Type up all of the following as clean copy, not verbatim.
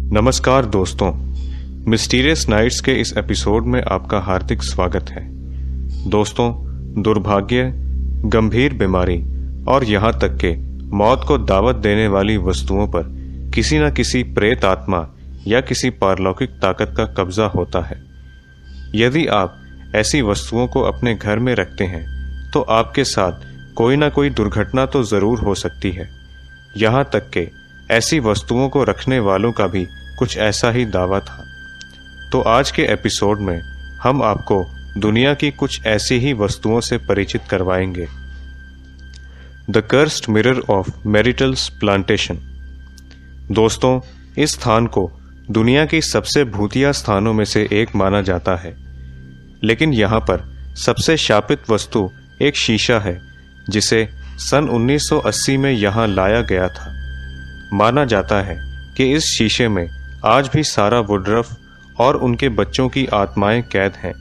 नमस्कार दोस्तों, mysterious nights के इस एपिसोड में आपका हार्दिक स्वागत है। दोस्तों, दुर्भाग्य, गंभीर बीमारी और यहाँ तक के मौत को दावत देने वाली वस्तुओं पर किसी न किसी प्रेत आत्मा या किसी पारलौकिक ताकत का कब्जा होता है। यदि आप ऐसी वस्तुओं को अपने घर में रखते हैं तो आपके साथ कोई ना कोई दुर्घटना तो जरूर हो सकती है। यहाँ तक के ऐसी वस्तुओं को रखने वालों का भी कुछ ऐसा ही दावा था। तो आज के एपिसोड में हम आपको दुनिया की कुछ ऐसी ही वस्तुओं से परिचित करवाएंगे। The cursed mirror of Myrtles Plantation. दोस्तों, इस स्थान को दुनिया की सबसे भूतिया स्थानों में से एक माना जाता है, लेकिन यहाँ पर सबसे शापित वस्तु एक शीशा है जिसे सन 1980 में यहाँ लाया गया था। माना जाता है कि इस शीशे में आज भी सारा वुडरफ और उनके बच्चों की आत्माएं कैद हैं,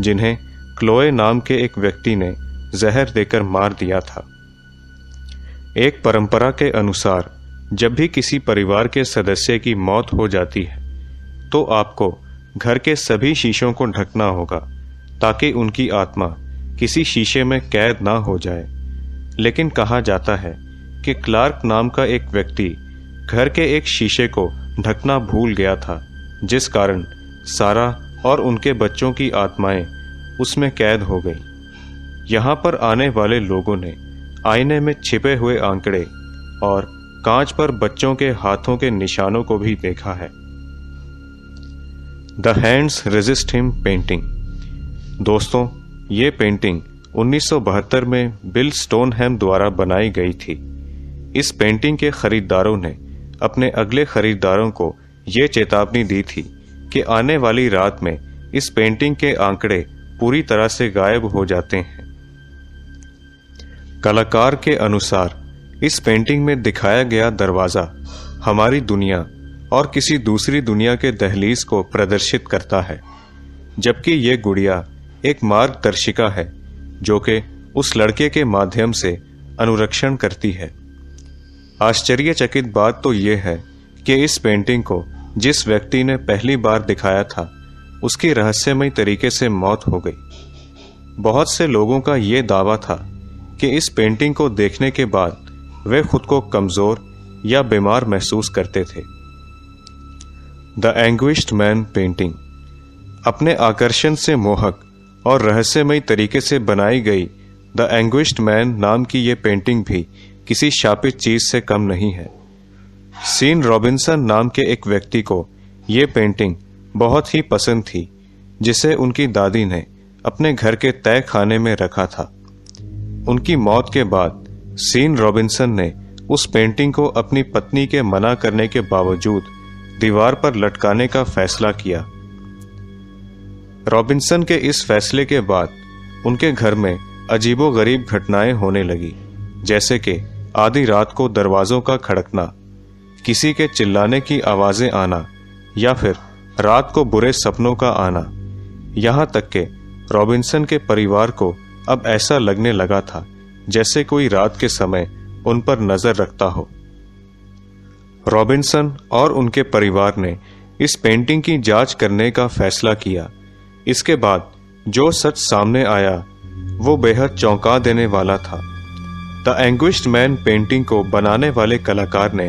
जिन्हें क्लोए नाम के एक व्यक्ति ने जहर देकर मार दिया था। एक परंपरा के अनुसार जब भी किसी परिवार के सदस्य की मौत हो जाती है तो आपको घर के सभी शीशों को ढकना होगा ताकि उनकी आत्मा किसी शीशे में कैद ना हो जाए। लेकिन कहा जाता है कि क्लार्क नाम का एक व्यक्ति घर के एक शीशे को ढकना भूल गया था, जिस कारण सारा और उनके बच्चों की आत्माएं उसमें कैद हो गई। यहाँ पर आने वाले लोगों ने आईने में छिपे हुए आंकड़े और कांच पर बच्चों के हाथों के निशानों को भी देखा है। The hands resist him painting. दोस्तों, ये पेंटिंग 1972 में बिल स्टोनहैम द्वारा बनाई गई थी। इस पेंटिंग के खरीदारों ने अपने अगले खरीदारों को ये चेतावनी दी थी कि आने वाली रात में इस पेंटिंग के आंकड़े पूरी तरह से गायब हो जाते हैं। कलाकार के अनुसार इस पेंटिंग में दिखाया गया दरवाजा हमारी दुनिया और किसी दूसरी दुनिया के दहलीज को प्रदर्शित करता है, जबकि ये गुड़िया एक मार्गदर्शिका है जो कि उस लड़के के माध्यम से अनुरक्षण करती है। आश्चर्यचकित बात तो यह है कि इस पेंटिंग को जिस व्यक्ति ने पहली बार दिखाया था उसकी रहस्यमय तरीके से मौत हो गई। बहुत से लोगों का यह दावा था कि इस पेंटिंग को देखने के बाद वे खुद को कमजोर या बीमार महसूस करते थे। The anguished man painting. अपने आकर्षण से मोहक और रहस्यमय तरीके से बनाई गई द एंग्विश्ड मैन नाम की ये पेंटिंग भी किसी शापित चीज से कम नहीं है। सीन रॉबिन्सन नाम के एक व्यक्ति को ये पेंटिंग बहुत ही पसंद थी, जिसे उनकी दादी ने अपने घर के तय खाने में रखा था। उनकी मौत के बाद सीन रॉबिन्सन ने उस पेंटिंग को अपनी पत्नी के मना करने के बावजूद दीवार पर लटकाने का फैसला किया। रॉबिन्सन के इस फैसले के बाद उनके घर में अजीबोगरीब घटनाएं होने लगी, जैसे कि आधी रात को दरवाजों का खड़कना, किसी के चिल्लाने की आवाजें आना या फिर रात को बुरे सपनों का आना। यहाँ तक कि रॉबिन्सन के परिवार को अब ऐसा लगने लगा था जैसे कोई रात के समय उन पर नजर रखता हो। रॉबिन्सन और उनके परिवार ने इस पेंटिंग की जांच करने का फैसला किया। इसके बाद जो सच सामने आया वो बेहद चौंका देने वाला था। द एंग्विश्ड मैन पेंटिंग को बनाने वाले कलाकार ने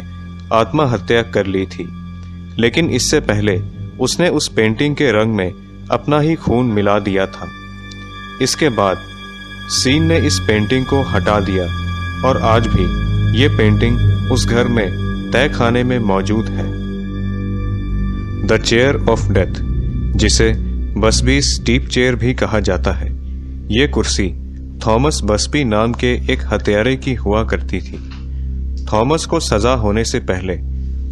आत्महत्या कर ली थी, लेकिन इससे पहले उसने उस पेंटिंग के रंग में अपना ही खून मिला दिया था। इसके बाद सीन ने इस पेंटिंग को हटा दिया और आज भी ये पेंटिंग उस घर में तय खाने में मौजूद है। द चेयर ऑफ डेथ, जिसे बसबी स्टीप चेयर भी कहा जाता है, ये कुर्सी थॉमस बसबी नाम के एक हत्यारे की हुआ करती थी। थॉमस को सजा होने से पहले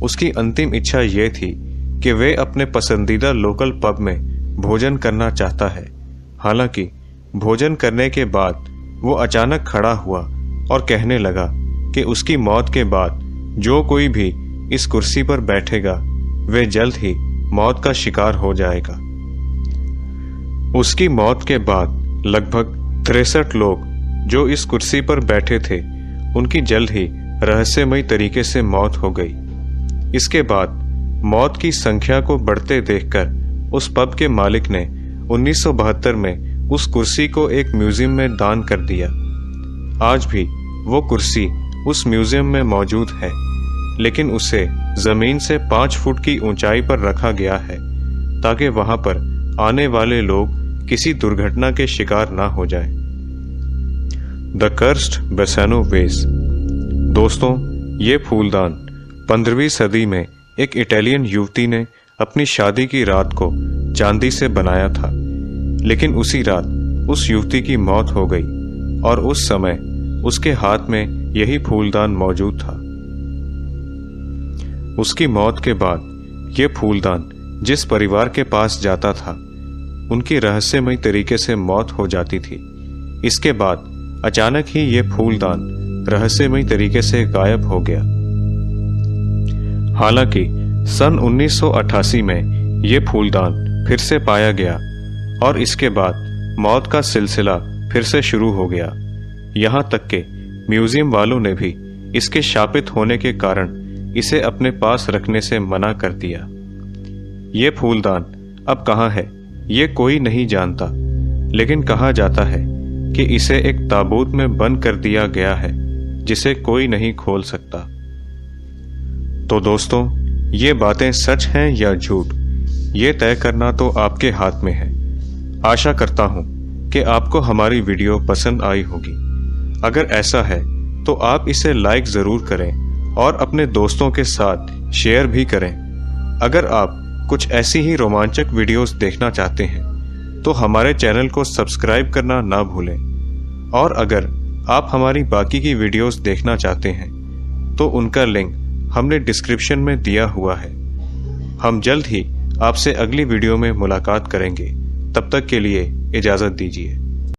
उसकी अंतिम इच्छा ये थी कि वे अपने पसंदीदा लोकल पब में भोजन करना चाहता है। हालांकि भोजन करने के बाद वो अचानक खड़ा हुआ और कहने लगा कि उसकी मौत के बाद जो कोई भी इस कुर्सी पर बैठेगा वे जल्द ही मौत का शिकार हो जाएगा। उसकी मौत के बाद लगभग 63 लोग जो इस कुर्सी पर बैठे थे उनकी जल्द ही रहस्यमय तरीके से मौत हो गई। इसके बाद मौत की संख्या को बढ़ते देखकर उस पब के मालिक ने 1972 में उस कुर्सी को एक म्यूजियम में दान कर दिया। आज भी वो कुर्सी उस म्यूजियम में मौजूद है, लेकिन उसे जमीन से 5 फुट की ऊंचाई पर रखा गया है ताकि वहां पर आने वाले लोग किसी दुर्घटना के शिकार ना हो जाएं। The cursed Basano vase. दोस्तों, ये फूलदान 15वीं सदी में एक इटालियन युवती ने अपनी शादी की रात को चांदी से बनाया था, लेकिन उसी रात उस युवती की मौत हो गई और उस समय उसके हाथ में यही फूलदान मौजूद था। उसकी मौत के बाद ये फूलदान जिस परिवार के पास जाता था, उनकी रहस्यमय तरीके से मौत हो जाती थी। इसके बाद अचानक ही ये फूलदान रहस्यमय तरीके से गायब हो गया। हालांकि सन 1988 में ये फूलदान फिर से पाया गया और इसके बाद मौत का सिलसिला फिर से शुरू हो गया। यहाँ तक कि म्यूजियम वालों ने भी इसके शापित होने के कारण इसे अपने पास रखने से मना कर दिया। ये फूलदान अब कहाँ है ये कोई नहीं जानता, लेकिन कहा जाता है कि इसे एक ताबूत में बंद कर दिया गया है जिसे कोई नहीं खोल सकता। तो दोस्तों, ये बातें सच हैं या झूठ, ये तय करना तो आपके हाथ में है। आशा करता हूं कि आपको हमारी वीडियो पसंद आई होगी। अगर ऐसा है तो आप इसे लाइक ज़रूर करें और अपने दोस्तों के साथ शेयर भी करें। अगर आप कुछ ऐसी ही रोमांचक वीडियोस देखना चाहते हैं तो हमारे चैनल को सब्सक्राइब करना ना भूलें। और अगर आप हमारी बाकी की वीडियोस देखना चाहते हैं तो उनका लिंक हमने डिस्क्रिप्शन में दिया हुआ है। हम जल्द ही आपसे अगली वीडियो में मुलाकात करेंगे। तब तक के लिए इजाज़त दीजिए।